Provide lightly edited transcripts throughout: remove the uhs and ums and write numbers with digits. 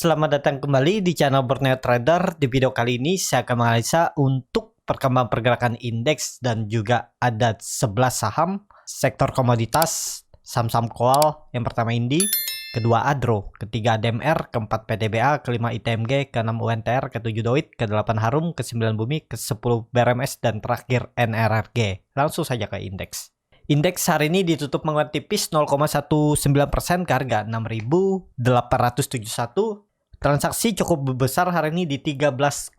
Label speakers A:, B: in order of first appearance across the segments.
A: Selamat datang kembali di channel Burnout Trader. Di video kali ini saya akan menganalisa untuk perkembangan pergerakan indeks dan juga ada 11 saham sektor komoditas, saham-saham koal. Yang pertama Indi, kedua Adro, ketiga ADMR, keempat PDBA, kelima ITMG, keenam UNTR, ketujuh Doit, kedelapan Harum, ke-9 Bumi, ke-10 BRMS, dan terakhir NRRG. Langsung saja ke indeks. Indeks hari ini ditutup menguat tipis 0,19% ke harga 6.871. Transaksi cukup besar hari ini di 13,0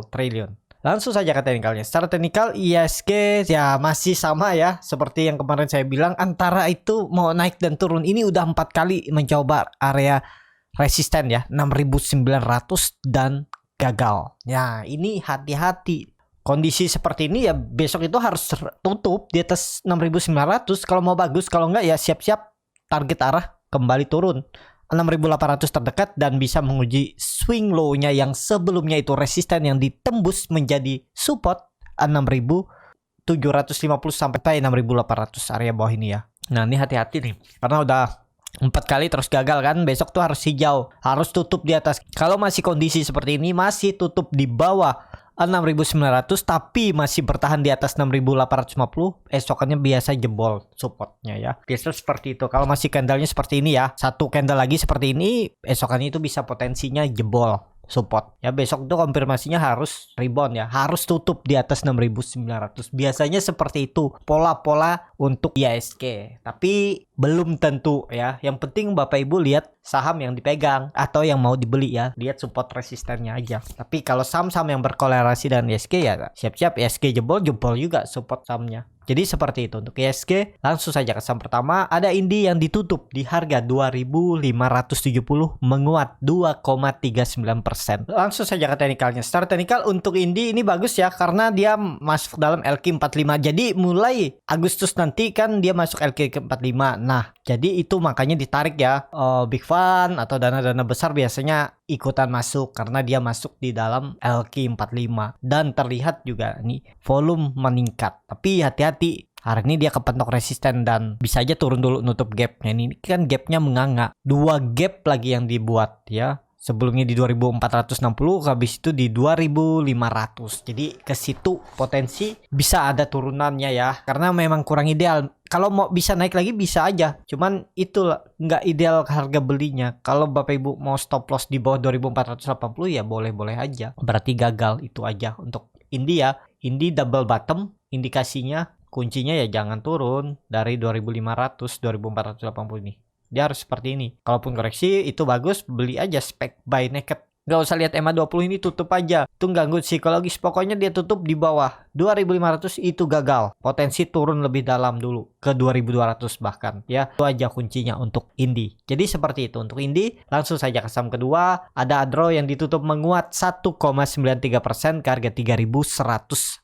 A: triliun. Langsung saja ke teknikalnya. Secara teknikal ISG ya masih sama ya, seperti yang kemarin saya bilang, antara itu mau naik dan turun. Ini udah 4 kali mencoba area resisten ya, 6.900 dan gagal. Ya, ini hati-hati. Kondisi seperti ini ya besok itu harus tutup di atas 6.900 kalau mau bagus, kalau enggak ya siap-siap target arah kembali turun 6.800 terdekat dan bisa menguji swing low-nya yang sebelumnya itu resisten yang ditembus menjadi support 6.750 sampai 6.800 area bawah ini ya. Nah, ini hati-hati nih karena udah 4 kali terus gagal kan. Besok tuh harus hijau, harus tutup di atas. Kalau masih kondisi seperti ini, masih tutup di bawah 6.900 tapi masih bertahan di atas 6.850, esokannya biasa jebol supportnya ya. Biasa seperti itu. Kalau masih candlenya seperti ini ya, satu candle lagi seperti ini, esokannya itu bisa potensinya jebol support ya. Besok itu konfirmasinya harus rebound ya, harus tutup di atas 6.900. Biasanya seperti itu pola-pola untuk IHSG, tapi belum tentu ya. Yang penting Bapak Ibu lihat saham yang dipegang atau yang mau dibeli ya, lihat support resistennya aja. Tapi kalau saham-saham yang berkolerasi dengan IHSG ya siap-siap IHSG jebol juga support sahamnya. Jadi seperti itu untuk IHSG. Langsung saja ke saham pertama, ada Indi yang ditutup di harga 2.570 menguat 2,39%. Langsung saja ke teknikalnya. Secara teknikal untuk Indi ini bagus ya karena dia masuk dalam LQ45. Jadi mulai Agustus nanti kan dia masuk LQ45. Nah, jadi itu makanya ditarik ya. Big Fund atau dana-dana besar biasanya ikutan masuk karena dia masuk di dalam LQ45 dan terlihat juga nih volume meningkat. Tapi hati-hati, hari ini dia kepentok resisten dan bisa aja turun dulu nutup gapnya. Ini kan gapnya menganga, 2 gap lagi yang dibuat ya. Sebelumnya di 2460, habis itu di 2500. Jadi ke situ potensi bisa ada turunannya ya. Karena memang kurang ideal. Kalau mau bisa naik lagi bisa aja. Cuman itu nggak ideal harga belinya. Kalau Bapak Ibu mau stop loss di bawah 2480 ya boleh-boleh aja. Berarti gagal, itu aja untuk Indi ya. Indi double bottom, indikasinya kuncinya ya jangan turun dari 2500 2480 ini. Dia harus seperti ini. Kalaupun koreksi itu bagus, beli aja spek buy naked. Gak usah lihat EMA 20 ini, tutup aja. Itu ganggu psikologis. Pokoknya dia tutup di bawah 2500 itu gagal. Potensi turun lebih dalam dulu ke 2200 bahkan ya. Itu aja kuncinya untuk Indi. Jadi seperti itu untuk Indi. Langsung saja ke saham kedua, ada Adro yang ditutup menguat 1,93% ke harga 3160.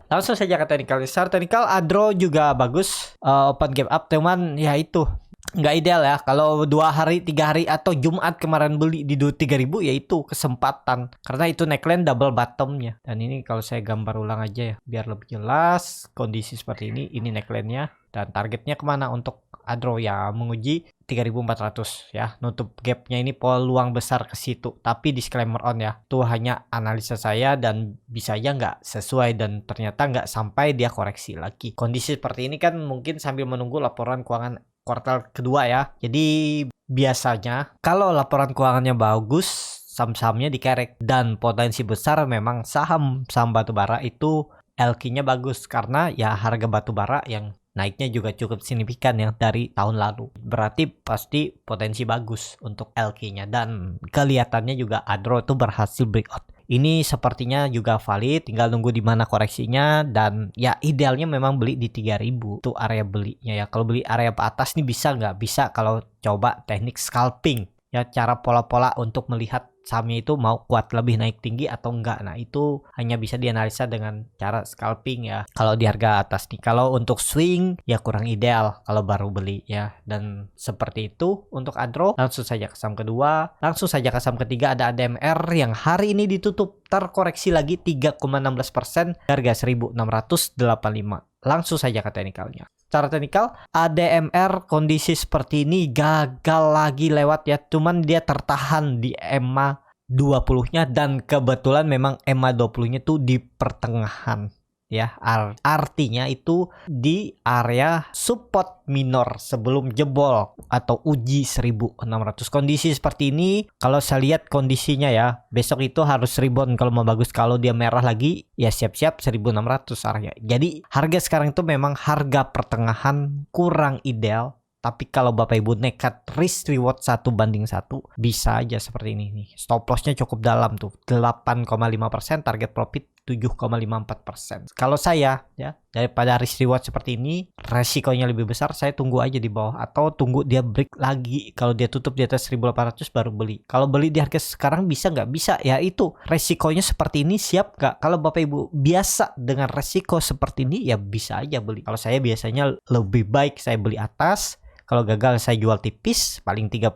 A: Langsung saja ke teknikal. Secara teknikal Adro juga bagus, open gap up, teman ya itu nggak ideal ya. Kalau 2 hari 3 hari atau Jumat kemarin beli di 3.000 ya itu kesempatan karena itu neckline double bottomnya. Dan ini kalau saya gambar ulang aja ya biar lebih jelas kondisi seperti ini neckline-nya dan targetnya kemana untuk Adro ya, menguji 3.400 ya. Nutup gapnya ini peluang besar ke situ, tapi disclaimer on ya, itu hanya analisa saya dan bisa aja nggak sesuai dan ternyata nggak sampai dia koreksi lagi. Kondisi seperti ini kan mungkin sambil menunggu laporan keuangan kuartal kedua ya. Jadi biasanya kalau laporan keuangannya bagus, saham-sahamnya dikerek dan potensi besar memang saham batubara itu LQ-nya bagus karena ya harga batubara yang naiknya juga cukup signifikan ya dari tahun lalu. Berarti pasti potensi bagus untuk LQ-nya dan kelihatannya juga Adro itu berhasil breakout. Ini sepertinya juga valid, tinggal nunggu di mana koreksinya dan ya idealnya memang beli di 3000 itu area belinya ya. Kalau beli area ke atas nih bisa nggak? Bisa kalau coba teknik scalping ya, cara pola-pola untuk melihat sahamnya itu mau kuat lebih naik tinggi atau enggak. Nah, itu hanya bisa dianalisa dengan cara scalping ya. Kalau di harga atas nih. Kalau untuk swing ya kurang ideal kalau baru beli ya. Dan seperti itu untuk Adro. Langsung saja ke saham kedua. Langsung saja ke saham ketiga, ada ADMR yang hari ini ditutup terkoreksi lagi 3,16%, harga 1685. Langsung saja ke teknikalnya. Secara teknikal ADMR kondisi seperti ini gagal lagi lewat ya, cuman dia tertahan di EMA 20-nya dan kebetulan memang EMA 20-nya tuh di pertengahan ya, artinya itu di area support minor sebelum jebol atau uji 1600. Kondisi seperti ini kalau saya lihat kondisinya ya, besok itu harus rebound kalau mau bagus. Kalau dia merah lagi ya siap-siap 1600 arahnya. Jadi harga sekarang itu memang harga pertengahan, kurang ideal. Tapi kalau Bapak Ibu nekat risk reward 1:1, bisa aja seperti ini nih. Stop lossnya cukup dalam tuh, 8,5%, target profit 7,54%. Kalau saya ya, daripada risk reward seperti ini, resikonya lebih besar, saya tunggu aja di bawah atau tunggu dia break lagi. Kalau dia tutup di atas 1800 baru beli. Kalau beli di harga sekarang bisa nggak? Bisa, ya itu resikonya seperti ini, siap nggak? Kalau Bapak Ibu biasa dengan resiko seperti ini, ya bisa aja beli. Kalau saya biasanya lebih baik saya beli atas. Kalau gagal saya jual tipis, paling 3%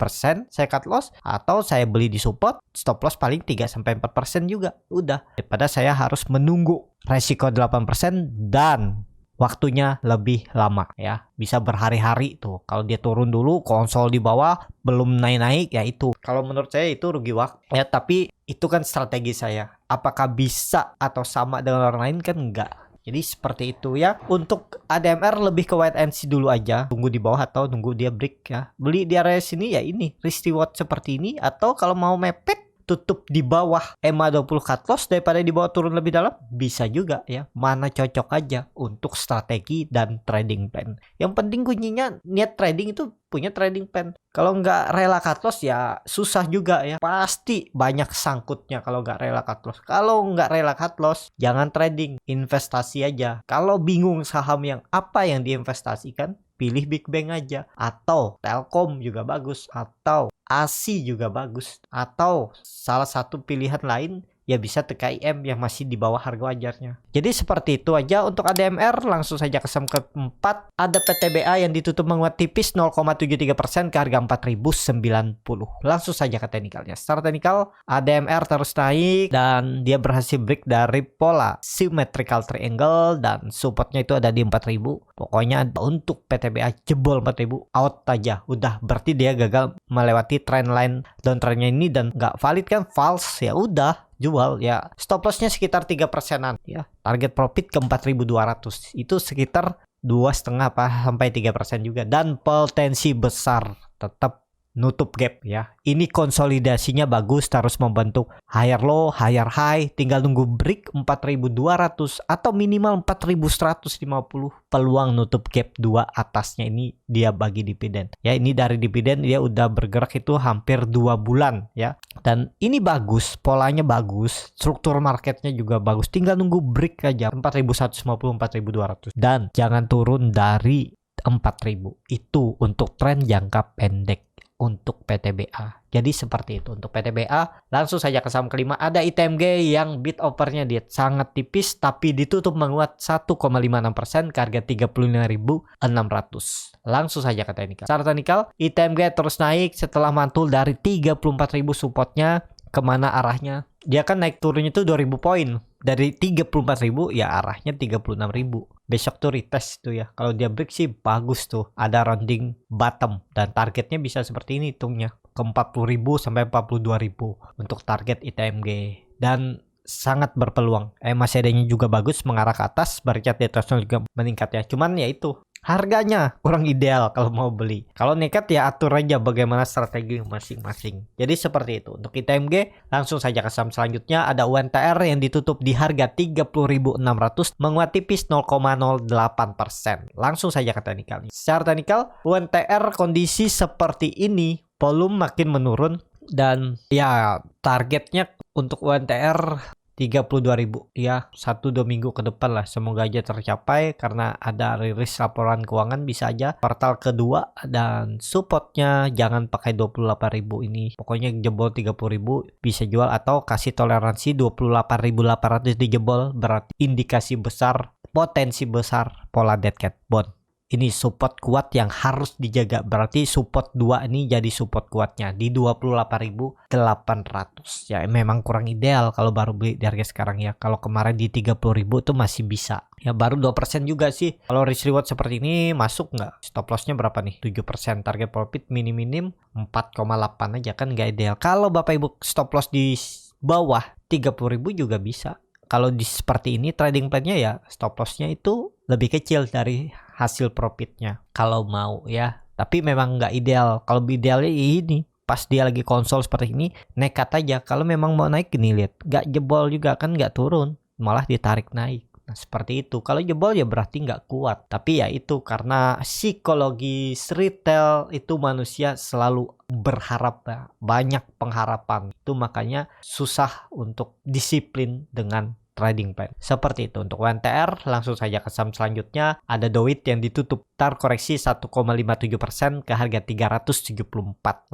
A: saya cut loss, atau saya beli di support, stop loss paling 3-4% juga. Udah, daripada saya harus menunggu resiko 8% dan waktunya lebih lama ya. Bisa berhari-hari tuh. Kalau dia turun dulu, konsol di bawah, belum naik-naik, ya itu. Kalau menurut saya itu rugi waktu. Ya, tapi itu kan strategi saya. Apakah bisa atau sama dengan orang lain kan enggak. Jadi seperti itu ya. Untuk ADMR lebih ke wait and see dulu aja. Tunggu di bawah atau tunggu dia break ya. Beli di area sini ya ini. Risk reward seperti ini. Atau kalau mau mepet, tutup di bawah EMA 20 cut loss daripada di bawah turun lebih dalam. Bisa juga ya. Mana cocok aja untuk strategi dan trading plan. Yang penting kuncinya niat trading itu punya trading plan. Kalau nggak rela cut loss ya susah juga ya. Pasti banyak sangkutnya kalau nggak rela cut loss. Kalau nggak rela cut loss, jangan trading, investasi aja. Kalau bingung saham yang apa yang diinvestasikan, pilih Big Bang aja. Atau Telkom juga bagus. Atau ASI juga bagus. Atau salah satu pilihan lain ya bisa TKIM yang masih di bawah harga wajarnya. Jadi seperti itu aja untuk ADMR. Langsung saja ke saham keempat. Ada PTBA yang ditutup menguat tipis 0,73% ke harga 4090. Langsung saja ke teknikalnya. Secara teknikal ADMR terus naik dan dia berhasil break dari pola symmetrical triangle dan supportnya itu ada di 4000. Pokoknya untuk PTBA jebol 4000 out aja. Udah berarti dia gagal melewati trendline downtrendnya ini dan nggak valid kan, false, ya udah jual ya. Stop lossnya sekitar 3%-an ya. Target profit ke 4200. Itu sekitar 2,5 sampai 3% juga dan potensi besar tetap nutup gap ya. Ini konsolidasinya bagus, terus membentuk higher low, higher high, tinggal nunggu break 4200 atau minimal 4150. Peluang nutup gap 2 atasnya ini dia bagi dividen. Ya, ini dari dividen dia udah bergerak itu hampir 2 bulan ya. Dan ini bagus, polanya bagus, struktur marketnya juga bagus. Tinggal nunggu break aja 4150, 4200 dan jangan turun dari 4000. Itu untuk tren jangka pendek untuk PTBA. Jadi seperti itu untuk PTBA. Langsung saja ke saham kelima. Ada ITMG yang bid offernya dia sangat tipis tapi ditutup menguat 1,56% ke harga 35.600. Langsung saja ke teknikal. Secara teknikal ITMG terus naik setelah mantul dari 34.000 supportnya. Kemana arahnya? Dia kan naik turunnya tuh 2000 poin. Dari 34.000 ya arahnya 36.000. Besok tuh retest tuh ya. Kalau dia break sih bagus tuh. Ada rounding bottom. Dan targetnya bisa seperti ini hitungnya. Ke 40.000 sampai 42.000 untuk target ITMG. Dan sangat berpeluang. Masih adanya juga bagus mengarah ke atas. Barikat di atasnya juga meningkat ya. Cuman ya itu. Harganya kurang ideal kalau mau beli. Kalau nekat ya atur aja bagaimana strategi masing-masing. Jadi seperti itu. Untuk ITMG langsung saja ke saham selanjutnya. Ada UNTR yang ditutup di harga 30.600 menguat tipis 0,08%. Langsung saja ke teknikal. Secara teknikal UNTR kondisi seperti ini, volume makin menurun dan ya targetnya untuk UNTR 32.000 ya, 1-2 minggu ke depan lah semoga aja tercapai karena ada rilis laporan keuangan bisa aja kuartal kedua dan supportnya jangan pakai 28.000 ini, pokoknya jebol 30.000 bisa jual atau kasih toleransi 28.800 dijebol, berarti indikasi besar potensi besar pola dead cat bond. ini support kuat yang harus dijaga. Berarti support 2 ini jadi support kuatnya di 28.800. Ya memang kurang ideal kalau baru beli di harga sekarang ya. Kalau kemarin di 30.000 tuh masih bisa. Ya baru 2% juga sih. Kalau risk reward seperti ini masuk nggak? Stop lossnya berapa nih? 7%. Target profit minim 4,8 aja kan nggak ideal. Kalau Bapak Ibu stop loss di bawah 30.000 juga bisa. Kalau di seperti ini trading plan-nya ya stop loss-nya itu lebih kecil dari hasil profitnya kalau mau ya. Tapi memang nggak ideal. Kalau idealnya ini pas dia lagi konsol seperti ini nekat aja. Kalau memang mau naik gini lihat, nggak jebol juga kan, nggak turun, malah ditarik naik. Nah, seperti itu. Kalau jebol ya berarti nggak kuat. Tapi ya itu karena psikologi retail itu manusia selalu berharap ya. Banyak pengharapan. Itu makanya susah untuk disiplin dengan trading plan. Seperti itu. Untuk WNTR langsung saja ke saham selanjutnya. Ada Doit yang ditutup terkoreksi 1,57% ke harga 374.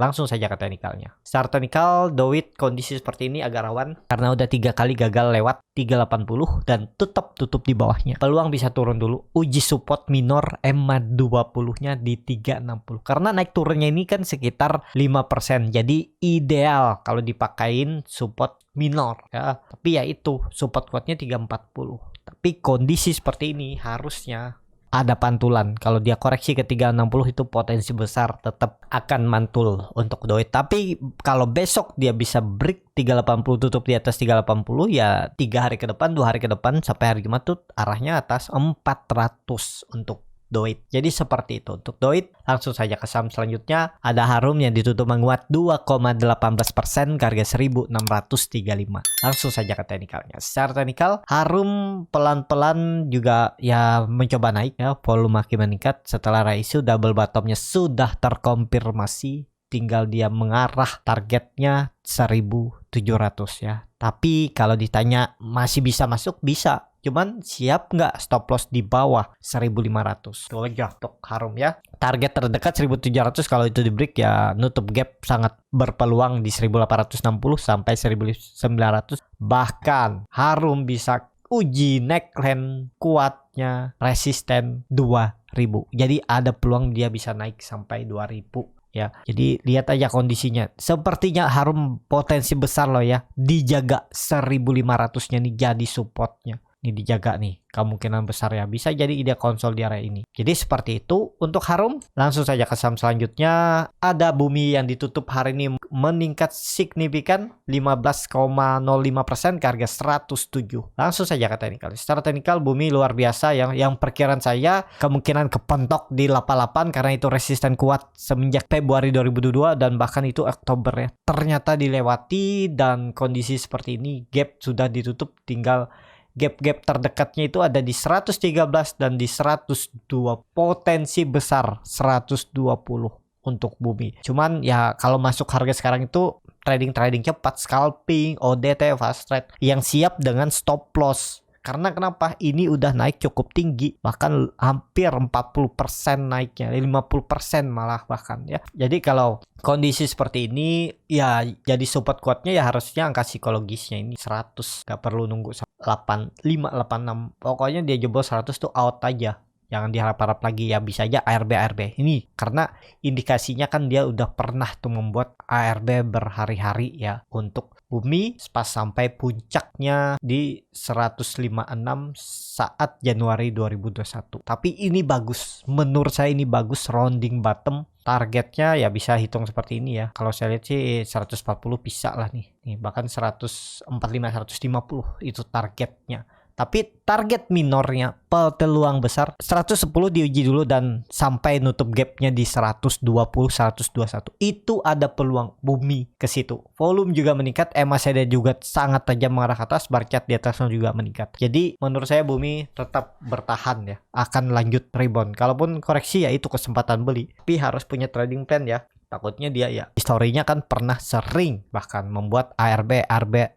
A: Langsung saja ke teknikalnya. Secara teknikal Doit kondisi seperti ini agak rawan karena udah 3 kali gagal lewat 380 dan tetap tutup di bawahnya. Peluang bisa turun dulu. Uji support minor EMA 20-nya di 360. Karena naik turunnya ini kan sekitar 5%. Jadi ideal kalau dipakain support minor ya. Tapi ya itu support kuatnya 340. Tapi kondisi seperti ini harusnya ada pantulan. Kalau dia koreksi ke 360 itu potensi besar tetap akan mantul untuk Doit. Tapi kalau besok dia bisa break 380 tutup di atas 380 ya 3 hari ke depan, 2 hari ke depan sampai hari Jumat tuh arahnya atas 400 untuk Doit. Jadi seperti itu untuk Doit. Langsung saja ke saham selanjutnya. Ada Harum yang ditutup menguat 2,18% ke harga 1635. Langsung saja ke teknikalnya. Secara teknikal Harum pelan-pelan juga ya mencoba naik ya. Volume makin meningkat setelah isu double bottomnya sudah terkonfirmasi. Tinggal dia mengarah targetnya 1700 ya. Tapi kalau ditanya masih bisa masuk, bisa. Cuman siap nggak stop loss di bawah 1500. Itu aja untuk Harum ya. Target terdekat 1700 kalau itu di break ya nutup gap sangat berpeluang di 1860 sampai 1900. Bahkan Harum bisa uji neckline kuatnya resisten 2000. Jadi ada peluang dia bisa naik sampai 2000. Ya, jadi lihat aja kondisinya. Sepertinya Harum potensi besar loh ya. Dijaga 1500-nya nih jadi supportnya. Ini dijaga nih, kemungkinan besar ya bisa jadi ide konsol di area ini. Jadi seperti itu untuk Harum. Langsung saja ke saham selanjutnya. Ada Bumi yang ditutup hari ini meningkat signifikan 15,05% ke harga 107. Langsung saja ke teknikal. Secara teknikal Bumi luar biasa yang perkiraan saya kemungkinan kepentok di 88 karena itu resisten kuat semenjak Februari 2022 dan bahkan itu Oktober ya. Ternyata dilewati dan kondisi seperti ini gap sudah ditutup, tinggal gap-gap terdekatnya itu ada di 113 dan di 102. Potensi besar 120 untuk Bumi. Cuman ya kalau masuk harga sekarang itu trading cepat, scalping, ODT, fast trade yang siap dengan stop loss. Karena kenapa? Ini udah naik cukup tinggi, bahkan hampir 40% naiknya, 50% malah bahkan ya. Jadi kalau kondisi seperti ini ya jadi support kuatnya ya harusnya angka psikologisnya ini 100. Gak perlu nunggu 85, 86. Pokoknya dia jebol 100 tuh out aja. Jangan diharap-harap lagi ya, bisa aja ARB ini karena indikasinya kan dia udah pernah tuh membuat ARB berhari-hari ya untuk Bumi pas sampai puncaknya di 156 saat Januari 2021. Tapi ini bagus, menurut saya ini bagus rounding bottom. Targetnya ya bisa hitung seperti ini ya. Kalau saya lihat sih 140 bisa lah nih. Bahkan 145, 150 itu targetnya. Tapi target minornya peluang besar 110 diuji dulu dan sampai nutup gapnya di 120, 121. Itu ada peluang Bumi ke situ. Volume juga meningkat, MACD juga sangat tajam mengarah ke atas, bar chart di atasnya juga meningkat. Jadi menurut saya Bumi tetap bertahan ya, akan lanjut rebound. Kalaupun koreksi ya itu kesempatan beli. Tapi harus punya trading plan ya. Takutnya dia ya historinya kan pernah sering bahkan membuat ARB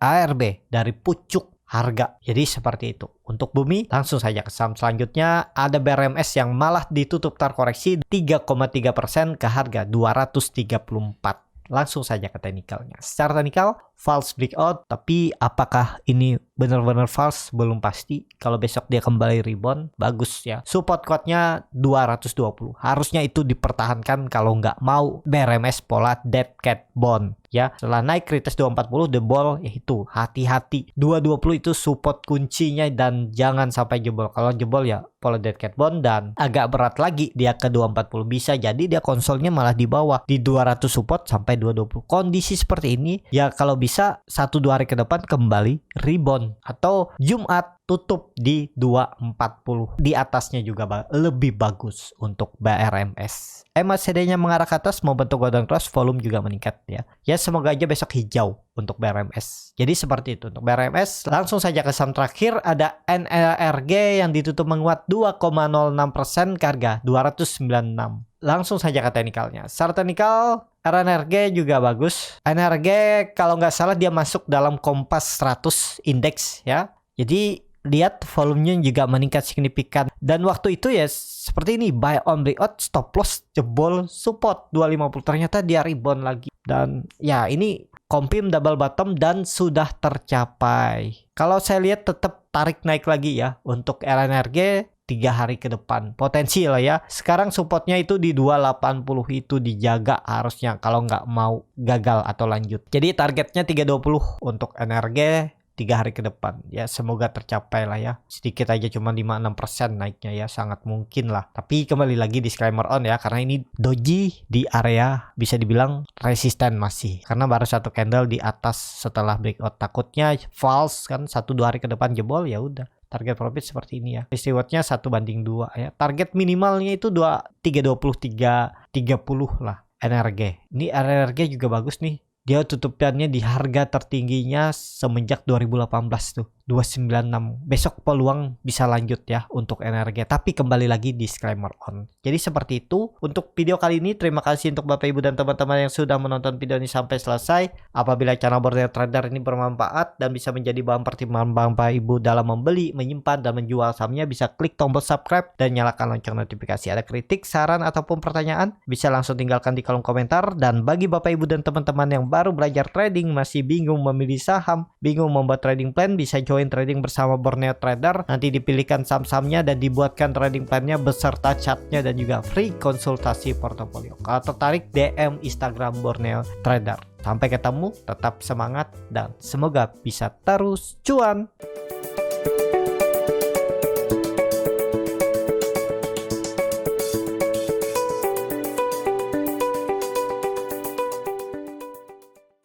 A: dari pucuk harga. Jadi seperti itu. Untuk Bumi, langsung saja ke saham selanjutnya. Ada BRMS yang malah ditutup terkoreksi 3,3% ke harga 234. Langsung saja ke teknikalnya. Secara teknikal, false breakout, tapi apakah ini benar-benar false belum pasti. Kalau besok dia kembali rebound bagus ya. Support kuatnya 220. Harusnya itu dipertahankan kalau nggak mau BRMS pola dead cat bond ya. Setelah naik retest 240 the ball ya itu hati-hati. 220 itu support kuncinya dan jangan sampai jebol. Kalau jebol ya pola dead cat bond dan agak berat lagi dia ke 240 bisa jadi dia konsolnya malah di bawah di 200 support sampai 220. Kondisi seperti ini ya kalau bisa 1-2 hari ke depan kembali rebound atau Jumat tutup di 240. Di atasnya juga lebih bagus untuk BRMS. MACD-nya mengarah ke atas membentuk golden cross, volume juga meningkat ya. Ya semoga aja besok hijau untuk BRMS. Jadi seperti itu untuk BRMS. Langsung saja ke saham terakhir ada NRG yang ditutup menguat 2,06% ke harga 296. Langsung saja ke teknikalnya. Secara teknikal RNRG juga bagus. NRG kalau nggak salah dia masuk dalam Kompas 100 Index ya. Jadi lihat volumenya juga meningkat signifikan. Dan waktu itu ya seperti ini, buy on breakout, stop loss, jebol support 250. Ternyata dia rebound lagi. Dan ya ini confirm double bottom dan sudah tercapai. Kalau saya lihat tetap tarik naik lagi ya untuk RNRG 3 hari ke depan. Potensi lah ya. Sekarang supportnya itu di 280 itu dijaga harusnya kalau nggak mau gagal atau lanjut. Jadi targetnya 320 untuk NRG 3 hari ke depan ya, semoga tercapai lah ya. Sedikit aja cuma 5-6% naiknya ya, sangat mungkin lah. Tapi kembali lagi disclaimer on ya, karena ini doji di area bisa dibilang resisten masih, karena baru satu candle di atas setelah breakout. Takutnya false kan 1-2 hari ke depan jebol ya udah. Target profit seperti ini ya. Rewardnya 1/2 ya. Target minimalnya itu 320 330 lah NRG. Ini NRG juga bagus nih. Dia tutupannya di harga tertingginya semenjak 2018 tuh, 296. Besok peluang bisa lanjut ya untuk NRG. Tapi kembali lagi disclaimer on. Jadi seperti itu untuk video kali ini. Terima kasih untuk Bapak Ibu dan teman-teman yang sudah menonton video ini sampai selesai. Apabila channel Borneo Trader ini bermanfaat dan bisa menjadi bahan pertimbangan Bapak Ibu dalam membeli, menyimpan, dan menjual sahamnya, bisa klik tombol subscribe dan nyalakan lonceng notifikasi. Ada kritik, saran, ataupun pertanyaan, bisa langsung tinggalkan di kolom komentar. Dan bagi Bapak Ibu dan teman-teman yang baru belajar trading, masih bingung memilih saham, bingung membuat trading plan, bisa join trading bersama Borneo Trader. Nanti dipilihkan saham-sahamnya dan dibuatkan trading plannya beserta chartnya dan juga free konsultasi portofolio. Kalau tertarik, DM Instagram Borneo Trader. Sampai ketemu, tetap semangat dan semoga bisa terus cuan.